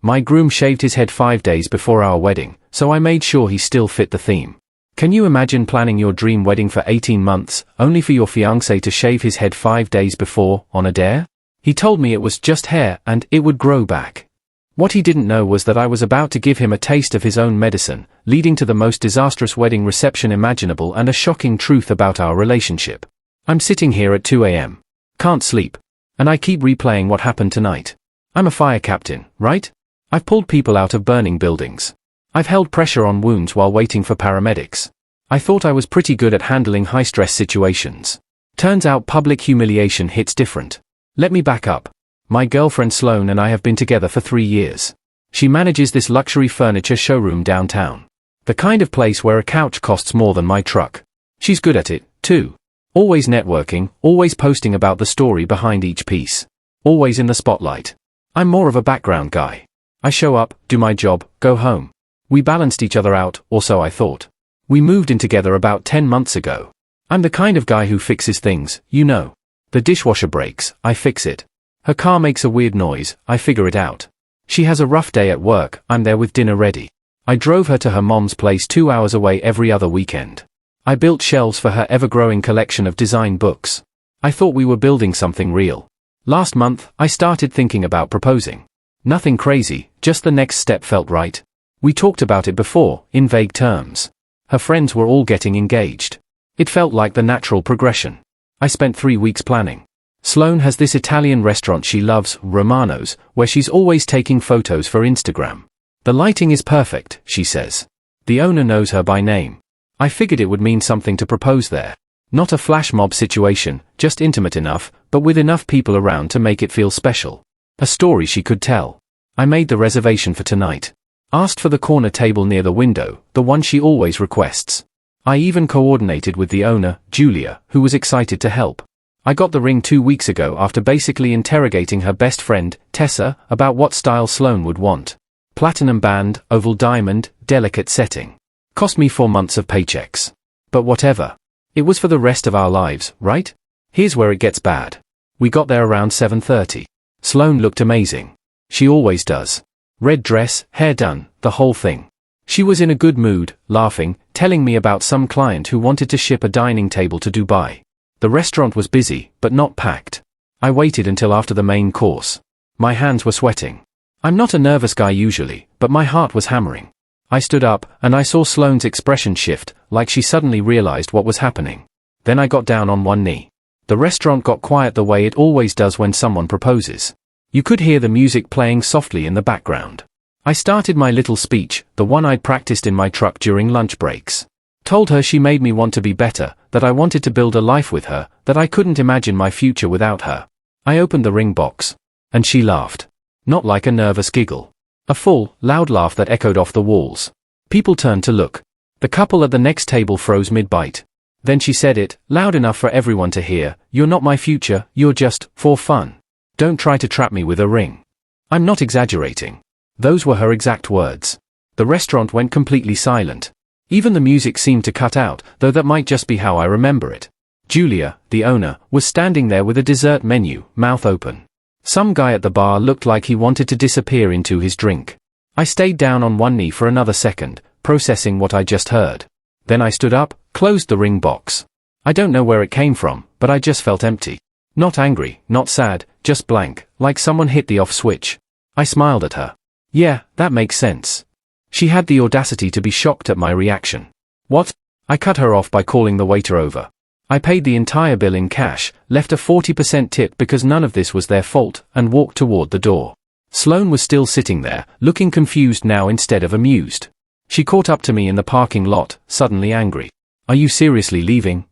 My groom shaved his head 5 days before our wedding, so I made sure he still fit the theme. Can you imagine planning your dream wedding for 18 months, only for your fiancé to shave his head 5 days before, on a dare? He told me it was just hair and it would grow back. What he didn't know was that I was about to give him a taste of his own medicine, leading to the most disastrous wedding reception imaginable and a shocking truth about our relationship. I'm sitting here at 2 a.m. Can't sleep. And I keep replaying what happened tonight. I'm a fire captain, right? I've pulled people out of burning buildings. I've held pressure on wounds while waiting for paramedics. I thought I was pretty good at handling high-stress situations. Turns out public humiliation hits different. Let me back up. My girlfriend Sloane and I have been together for 3 years. She manages this luxury furniture showroom downtown. The kind of place where a couch costs more than my truck. She's good at it, too. Always networking, always posting about the story behind each piece. Always in the spotlight. I'm more of a background guy. I show up, do my job, go home. We balanced each other out, or so I thought. We moved in together about 10 months ago. I'm the kind of guy who fixes things, you know. The dishwasher breaks, I fix it. Her car makes a weird noise, I figure it out. She has a rough day at work, I'm there with dinner ready. I drove her to her mom's place 2 hours away every other weekend. I built shelves for her ever-growing collection of design books. I thought we were building something real. Last month, I started thinking about proposing. Nothing crazy, just the next step felt right. We talked about it before, in vague terms. Her friends were all getting engaged. It felt like the natural progression. I spent 3 weeks planning. Sloane has this Italian restaurant she loves, Romano's, where she's always taking photos for Instagram. The lighting is perfect, she says. The owner knows her by name. I figured it would mean something to propose there. Not a flash mob situation, just intimate enough, but with enough people around to make it feel special. A story she could tell. I made the reservation for tonight. Asked for the corner table near the window, the one she always requests. I even coordinated with the owner, Julia, who was excited to help. I got the ring 2 weeks ago after basically interrogating her best friend, Tessa, about what style Sloane would want. Platinum band, oval diamond, delicate setting. Cost me 4 months of paychecks. But whatever. It was for the rest of our lives, right? Here's where it gets bad. We got there around 7:30. Sloane looked amazing. She always does. Red dress, hair done, the whole thing. She was in a good mood, laughing, telling me about some client who wanted to ship a dining table to Dubai. The restaurant was busy, but not packed. I waited until after the main course. My hands were sweating. I'm not a nervous guy usually, but my heart was hammering. I stood up, and I saw Sloane's expression shift, like she suddenly realized what was happening. Then I got down on one knee. The restaurant got quiet the way it always does when someone proposes. You could hear the music playing softly in the background. I started my little speech, the one I'd practiced in my truck during lunch breaks. Told her she made me want to be better, that I wanted to build a life with her, that I couldn't imagine my future without her. I opened the ring box. And she laughed. Not like a nervous giggle. A full, loud laugh that echoed off the walls. People turned to look. The couple at the next table froze mid-bite. Then she said it, loud enough for everyone to hear, "You're not my future, you're just, for fun. Don't try to trap me with a ring." I'm not exaggerating. Those were her exact words. The restaurant went completely silent. Even the music seemed to cut out, though that might just be how I remember it. Julia, the owner, was standing there with a dessert menu, mouth open. Some guy at the bar looked like he wanted to disappear into his drink. I stayed down on one knee for another second, processing what I just heard. Then I stood up, closed the ring box. I don't know where it came from, but I just felt empty. Not angry, not sad, just blank, like someone hit the off switch. I smiled at her. Yeah, that makes sense. She had the audacity to be shocked at my reaction. What? I cut her off by calling the waiter over. I paid the entire bill in cash, left a 40% tip because none of this was their fault, and walked toward the door. Sloane was still sitting there, looking confused now instead of amused. She caught up to me in the parking lot, suddenly angry. Are you seriously leaving?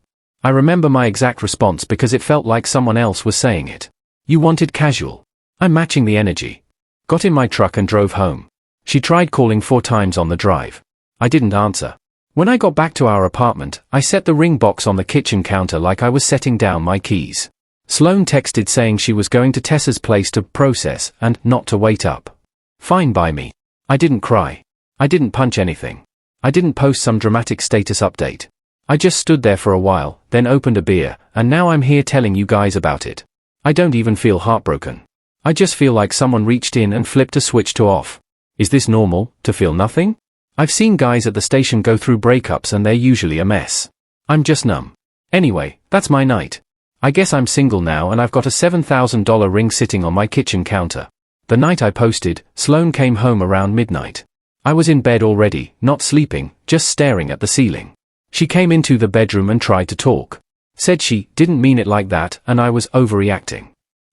I remember my exact response because it felt like someone else was saying it. You wanted casual. I'm matching the energy. Got in my truck and drove home. She tried calling 4 times on the drive. I didn't answer. When I got back to our apartment, I set the ring box on the kitchen counter like I was setting down my keys. Sloane texted saying she was going to Tessa's place to process and not to wait up. Fine by me. I didn't cry. I didn't punch anything. I didn't post some dramatic status update. I just stood there for a while, then opened a beer, and now I'm here telling you guys about it. I don't even feel heartbroken. I just feel like someone reached in and flipped a switch to off. Is this normal, to feel nothing? I've seen guys at the station go through breakups and they're usually a mess. I'm just numb. Anyway, that's my night. I guess I'm single now and I've got a $7,000 ring sitting on my kitchen counter. The night I posted, Sloane came home around midnight. I was in bed already, not sleeping, just staring at the ceiling. She came into the bedroom and tried to talk. Said she didn't mean it like that and I was overreacting.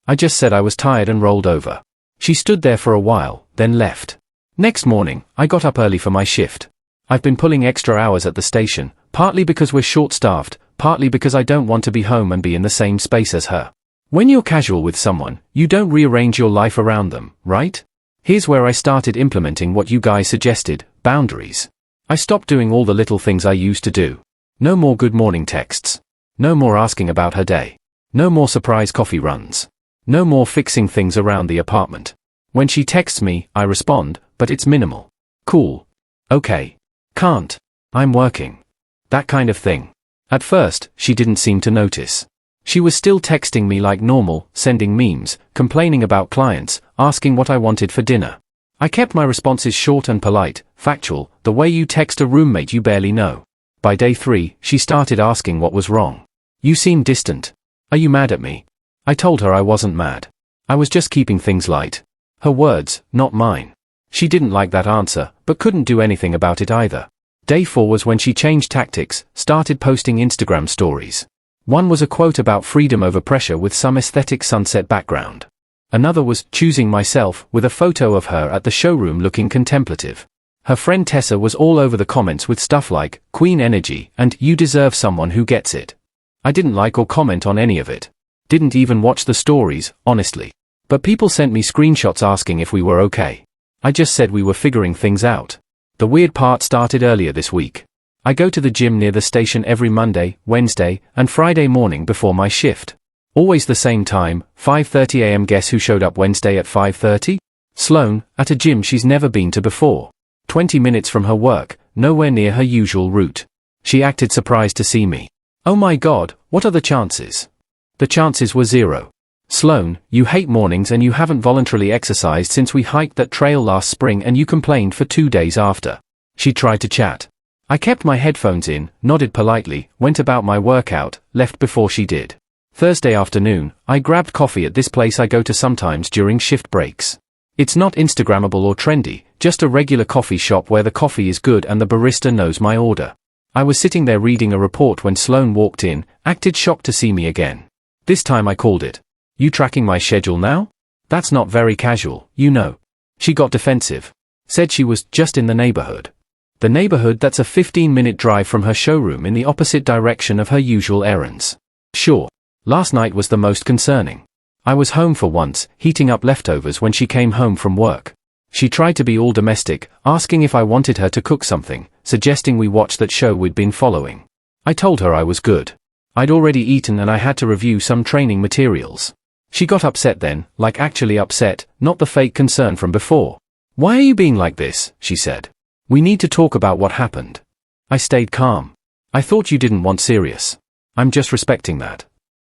I just said I was tired and rolled over. She stood there for a while, then left. Next morning, I got up early for my shift. I've been pulling extra hours at the station, partly because we're short-staffed, partly because I don't want to be home and be in the same space as her. When you're casual with someone, you don't rearrange your life around them, right? Here's where I started implementing what you guys suggested, boundaries. I stopped doing all the little things I used to do. No more good morning texts. No more asking about her day. No more surprise coffee runs. No more fixing things around the apartment. When she texts me, I respond, but it's minimal. Cool. Okay. Can't. I'm working. That kind of thing. At first, she didn't seem to notice. She was still texting me like normal, sending memes, complaining about clients, asking what I wanted for dinner. I kept my responses short and polite, factual, the way you text a roommate you barely know. By day 3, she started asking what was wrong. You seem distant. Are you mad at me? I told her I wasn't mad. I was just keeping things light. Her words, not mine. She didn't like that answer, but couldn't do anything about it either. Day 4 was when she changed tactics, started posting Instagram stories. One was a quote about freedom over pressure with some aesthetic sunset background. Another was choosing myself with a photo of her at the showroom looking contemplative. Her friend Tessa was all over the comments with stuff like, Queen Energy, and you deserve someone who gets it. I didn't like or comment on any of it. Didn't even watch the stories, honestly. But people sent me screenshots asking if we were okay. I just said we were figuring things out. The weird part started earlier this week. I go to the gym near the station every Monday, Wednesday, and Friday morning before my shift. Always the same time, 5:30 a.m. Guess who showed up Wednesday at 5:30? Sloane, at a gym she's never been to before. 20 minutes from her work, nowhere near her usual route. She acted surprised to see me. Oh my God, what are the chances? The chances were 0. Sloane, you hate mornings and you haven't voluntarily exercised since we hiked that trail last spring and you complained for 2 days after. She tried to chat. I kept my headphones in, nodded politely, went about my workout, left before she did. Thursday afternoon, I grabbed coffee at this place I go to sometimes during shift breaks. It's not Instagrammable or trendy, just a regular coffee shop where the coffee is good and the barista knows my order. I was sitting there reading a report when Sloane walked in, acted shocked to see me again. This time I called it. You tracking my schedule now? That's not very casual, you know. She got defensive. Said she was just in the neighborhood. The neighborhood that's a 15-minute drive from her showroom in the opposite direction of her usual errands. Sure. Last night was the most concerning. I was home for once, heating up leftovers when she came home from work. She tried to be all domestic, asking if I wanted her to cook something, suggesting we watch that show we'd been following. I told her I was good. I'd already eaten and I had to review some training materials. She got upset then, like actually upset, not the fake concern from before. Why are you being like this? She said. We need to talk about what happened. I stayed calm. I thought you didn't want serious. I'm just respecting that.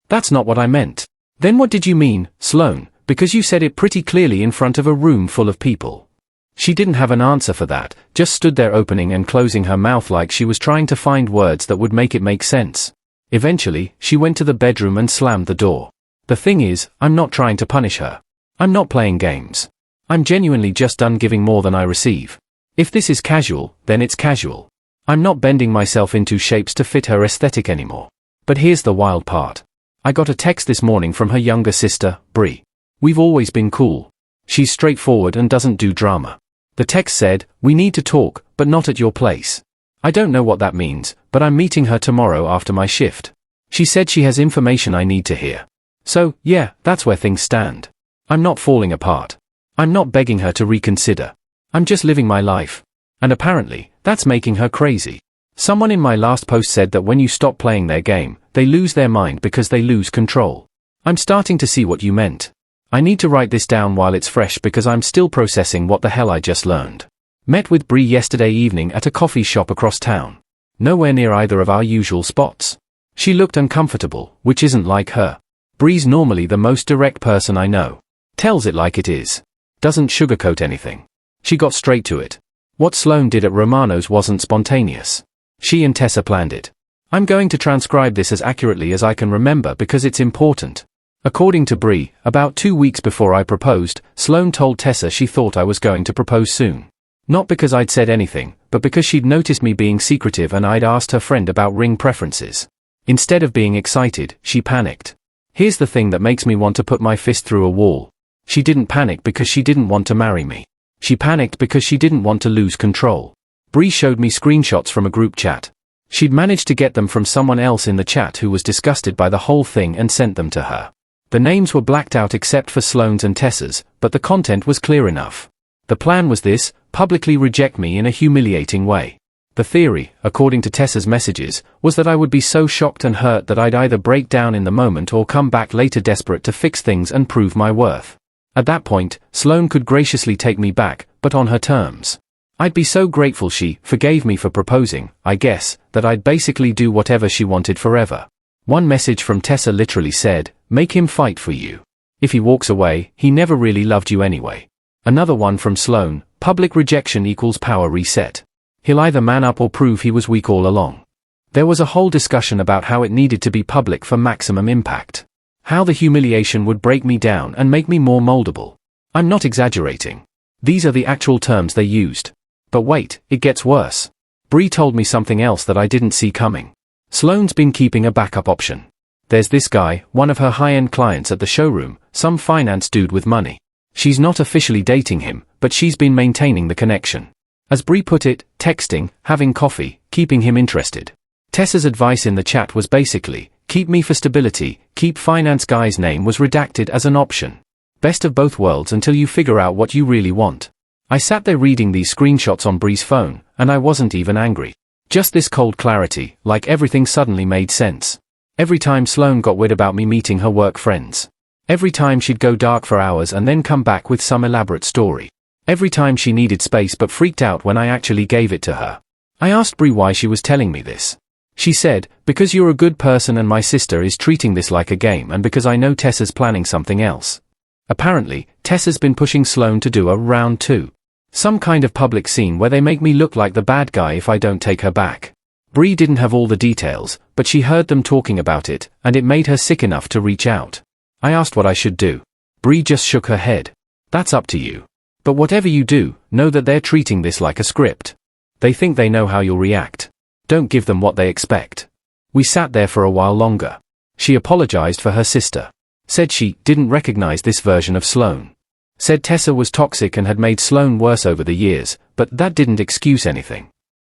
That's not what I meant. Then what did you mean, Sloane, because you said it pretty clearly in front of a room full of people. She didn't have an answer for that, just stood there opening and closing her mouth like she was trying to find words that would make it make sense. Eventually, she went to the bedroom and slammed the door. The thing is, I'm not trying to punish her. I'm not playing games. I'm genuinely just done giving more than I receive. If this is casual, then it's casual. I'm not bending myself into shapes to fit her aesthetic anymore. But here's the wild part. I got a text this morning from her younger sister, Bree. We've always been cool. She's straightforward and doesn't do drama. The text said, we need to talk, but not at your place. I don't know what that means, but I'm meeting her tomorrow after my shift. She said she has information I need to hear. So, yeah, that's where things stand. I'm not falling apart. I'm not begging her to reconsider. I'm just living my life. And apparently, that's making her crazy. Someone in my last post said that when you stop playing their game, they lose their mind because they lose control. I'm starting to see what you meant. I need to write this down while it's fresh because I'm still processing what the hell I just learned. Met with Bree yesterday evening at a coffee shop across town. Nowhere near either of our usual spots. She looked uncomfortable, which isn't like her. Bree's normally the most direct person I know. Tells it like it is. Doesn't sugarcoat anything. She got straight to it. What Sloane did at Romano's wasn't spontaneous. She and Tessa planned it. I'm going to transcribe this as accurately as I can remember because it's important. According to Bree, about 2 weeks before I proposed, Sloane told Tessa she thought I was going to propose soon. Not because I'd said anything, but because she'd noticed me being secretive and I'd asked her friend about ring preferences. Instead of being excited, she panicked. Here's the thing that makes me want to put my fist through a wall. She didn't panic because she didn't want to marry me. She panicked because she didn't want to lose control. Bree showed me screenshots from a group chat. She'd managed to get them from someone else in the chat who was disgusted by the whole thing and sent them to her. The names were blacked out except for Sloane's and Tessa's, but the content was clear enough. The plan was this: publicly reject me in a humiliating way. The theory, according to Tessa's messages, was that I would be so shocked and hurt that I'd either break down in the moment or come back later desperate to fix things and prove my worth. At that point, Sloane could graciously take me back, but on her terms. I'd be so grateful she forgave me for proposing, I guess, that I'd basically do whatever she wanted forever. One message from Tessa literally said, "Make him fight for you. If he walks away, he never really loved you anyway." Another one from Sloane, "Public rejection equals power reset. He'll either man up or prove he was weak all along." There was a whole discussion about how it needed to be public for maximum impact. How the humiliation would break me down and make me more moldable. I'm not exaggerating. These are the actual terms they used. But wait, it gets worse. Bree told me something else that I didn't see coming. Sloane's been keeping a backup option. There's this guy, one of her high-end clients at the showroom, some finance dude with money. She's not officially dating him, but she's been maintaining the connection. As Bree put it, texting, having coffee, keeping him interested. Tessa's advice in the chat was basically, keep me for stability, keep finance guy's name was redacted as an option. Best of both worlds until you figure out what you really want. I sat there reading these screenshots on Bree's phone, and I wasn't even angry. Just this cold clarity, like everything suddenly made sense. Every time Sloane got weird about me meeting her work friends. Every time she'd go dark for hours and then come back with some elaborate story. Every time she needed space but freaked out when I actually gave it to her. I asked Bree why she was telling me this. She said, "Because you're a good person and my sister is treating this like a game, and because I know Tessa's planning something else." Apparently, Tessa's been pushing Sloane to do a round 2. Some kind of public scene where they make me look like the bad guy if I don't take her back. Bree didn't have all the details, but she heard them talking about it, and it made her sick enough to reach out. I asked what I should do. Bree just shook her head. "That's up to you. But whatever you do, know that they're treating this like a script. They think they know how you'll react. Don't give them what they expect." We sat there for a while longer. She apologized for her sister. Said she didn't recognize this version of Sloane. Said Tessa was toxic and had made Sloane worse over the years, but that didn't excuse anything.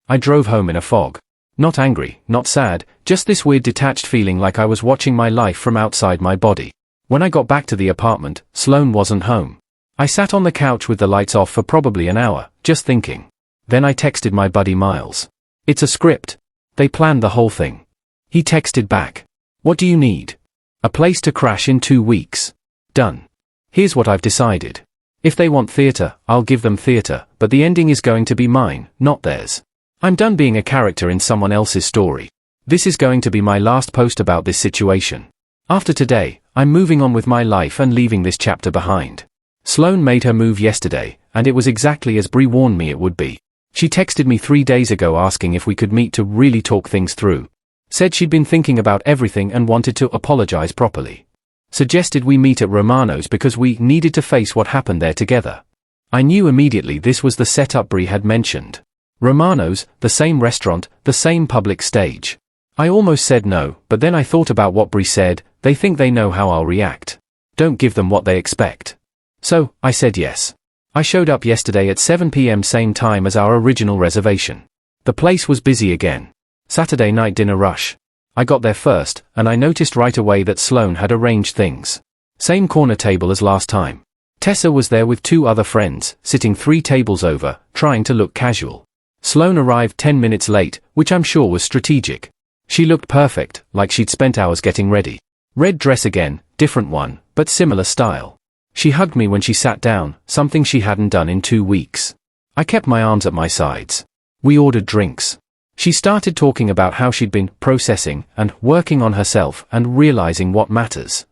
I drove home in a fog. Not angry, not sad, just this weird detached feeling like I was watching my life from outside my body. When I got back to the apartment, Sloane wasn't home. I sat on the couch with the lights off for probably an hour, just thinking. Then I texted my buddy Miles. "It's a script. They planned the whole thing." He texted back. "What do you need?" "A place to crash in 2 weeks. Done. Here's what I've decided. If they want theater, I'll give them theater, but the ending is going to be mine, not theirs. I'm done being a character in someone else's story. This is going to be my last post about this situation. After today, I'm moving on with my life and leaving this chapter behind." Sloane made her move yesterday, and it was exactly as Bree warned me it would be. She texted me 3 days ago asking if we could meet to really talk things through. Said she'd been thinking about everything and wanted to apologize properly. Suggested we meet at Romano's because we needed to face what happened there together. I knew immediately this was the setup Bree had mentioned. Romano's, the same restaurant, the same public stage. I almost said no, but then I thought about what Bree said, they think they know how I'll react. Don't give them what they expect. So, I said yes. I showed up yesterday at 7 p.m. same time as our original reservation. The place was busy again. Saturday night dinner rush. I got there first, and I noticed right away that Sloane had arranged things. Same corner table as last time. Tessa was there with 2 other friends, sitting 3 tables over, trying to look casual. Sloane arrived 10 minutes late, which I'm sure was strategic. She looked perfect, like she'd spent hours getting ready. Red dress again, different one, but similar style. She hugged me when she sat down, something she hadn't done in 2 weeks. I kept my arms at my sides. We ordered drinks. She started talking about how she'd been processing and working on herself and realizing what matters.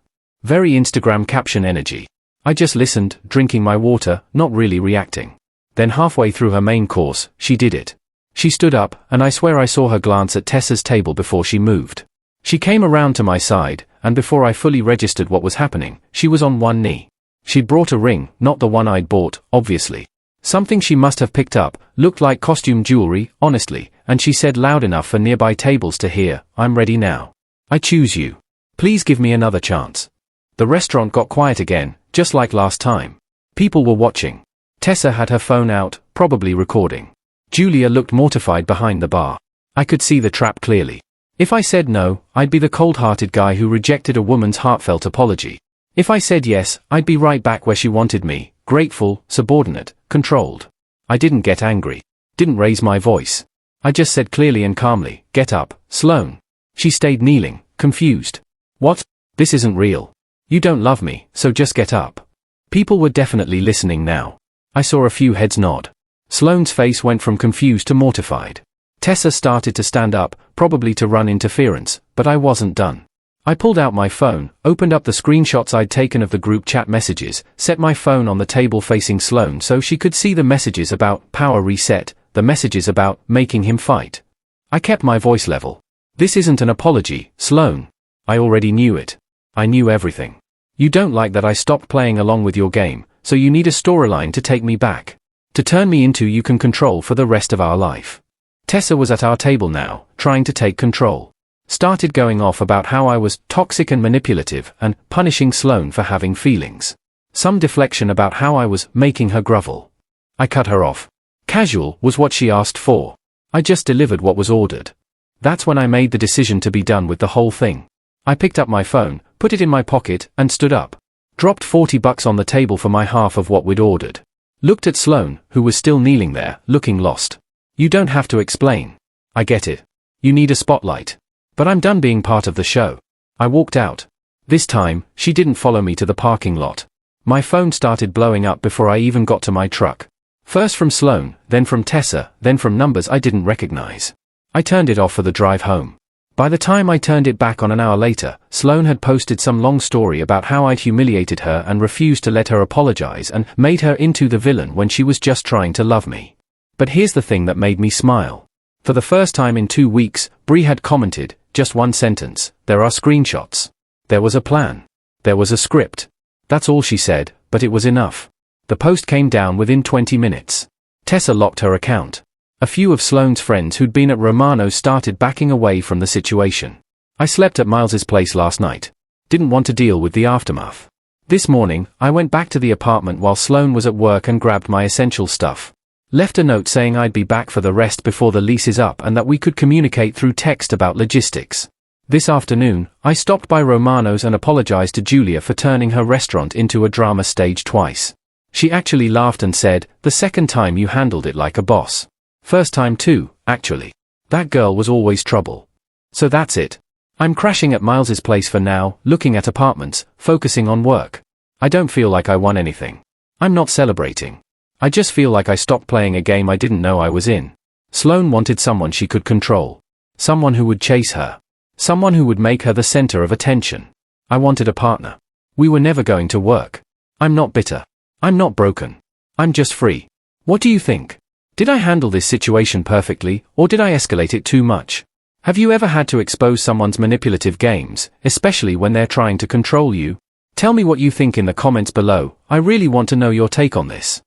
Very Instagram caption energy. I just listened, drinking my water, not really reacting. Then halfway through her main course, she did it. She stood up, and I swear I saw her glance at Tessa's table before she moved. She came around to my side, and before I fully registered what was happening, she was on one knee. She'd brought a ring, not the one I'd bought, obviously. Something she must have picked up, looked like costume jewelry, honestly, and she said loud enough for nearby tables to hear, "I'm ready now. I choose you. Please give me another chance." The restaurant got quiet again, just like last time. People were watching. Tessa had her phone out, probably recording. Julia looked mortified behind the bar. I could see the trap clearly. If I said no, I'd be the cold-hearted guy who rejected a woman's heartfelt apology. If I said yes, I'd be right back where she wanted me, grateful, subordinate, controlled. I didn't get angry. Didn't raise my voice. I just said clearly and calmly, "Get up, Sloane." She stayed kneeling, confused. "What? This isn't real. You don't love me, so just get up." People were definitely listening now. I saw a few heads nod. Sloane's face went from confused to mortified. Tessa started to stand up, probably to run interference, but I wasn't done. I pulled out my phone, opened up the screenshots I'd taken of the group chat messages, set my phone on the table facing Sloane so she could see the messages about power reset, the messages about making him fight. I kept my voice level. "This isn't an apology, Sloane. I already knew it. I knew everything. You don't like that I stopped playing along with your game, so you need a storyline to take me back. To turn me into you can control for the rest of our life." Tessa was at our table now, trying to take control. Started going off about how I was toxic and manipulative and punishing Sloane for having feelings. Some deflection about how I was making her grovel. I cut her off. Casual was what she asked for. I just delivered what was ordered. That's when I made the decision to be done with the whole thing. I picked up my phone, put it in my pocket, and stood up. Dropped $40 on the table for my half of what we'd ordered. Looked at Sloane, who was still kneeling there, looking lost. "You don't have to explain. I get it. You need a spotlight. But I'm done being part of the show." I walked out. This time, she didn't follow me to the parking lot. My phone started blowing up before I even got to my truck. First from Sloane, then from Tessa, then from numbers I didn't recognize. I turned it off for the drive home. By the time I turned it back on an hour later, Sloane had posted some long story about how I'd humiliated her and refused to let her apologize and made her into the villain when she was just trying to love me. But here's the thing that made me smile. For the first time in 2 weeks, Bree had commented, just one sentence, "There are screenshots. There was a plan. There was a script." That's all she said, but it was enough. The post came down within 20 minutes. Tessa locked her account. A few of Sloane's friends who'd been at Romano's started backing away from the situation. I slept at Miles's place last night. Didn't want to deal with the aftermath. This morning, I went back to the apartment while Sloane was at work and grabbed my essential stuff. Left a note saying I'd be back for the rest before the lease is up and that we could communicate through text about logistics. This afternoon, I stopped by Romano's and apologized to Julia for turning her restaurant into a drama stage twice. She actually laughed and said, "The second time you handled it like a boss. First time too, actually. That girl was always trouble." So that's it. I'm crashing at Miles's place for now, looking at apartments, focusing on work. I don't feel like I won anything. I'm not celebrating. I just feel like I stopped playing a game I didn't know I was in. Sloane wanted someone she could control. Someone who would chase her. Someone who would make her the center of attention. I wanted a partner. We were never going to work. I'm not bitter. I'm not broken. I'm just free. What do you think? Did I handle this situation perfectly, or did I escalate it too much? Have you ever had to expose someone's manipulative games, especially when they're trying to control you? Tell me what you think in the comments below. I really want to know your take on this.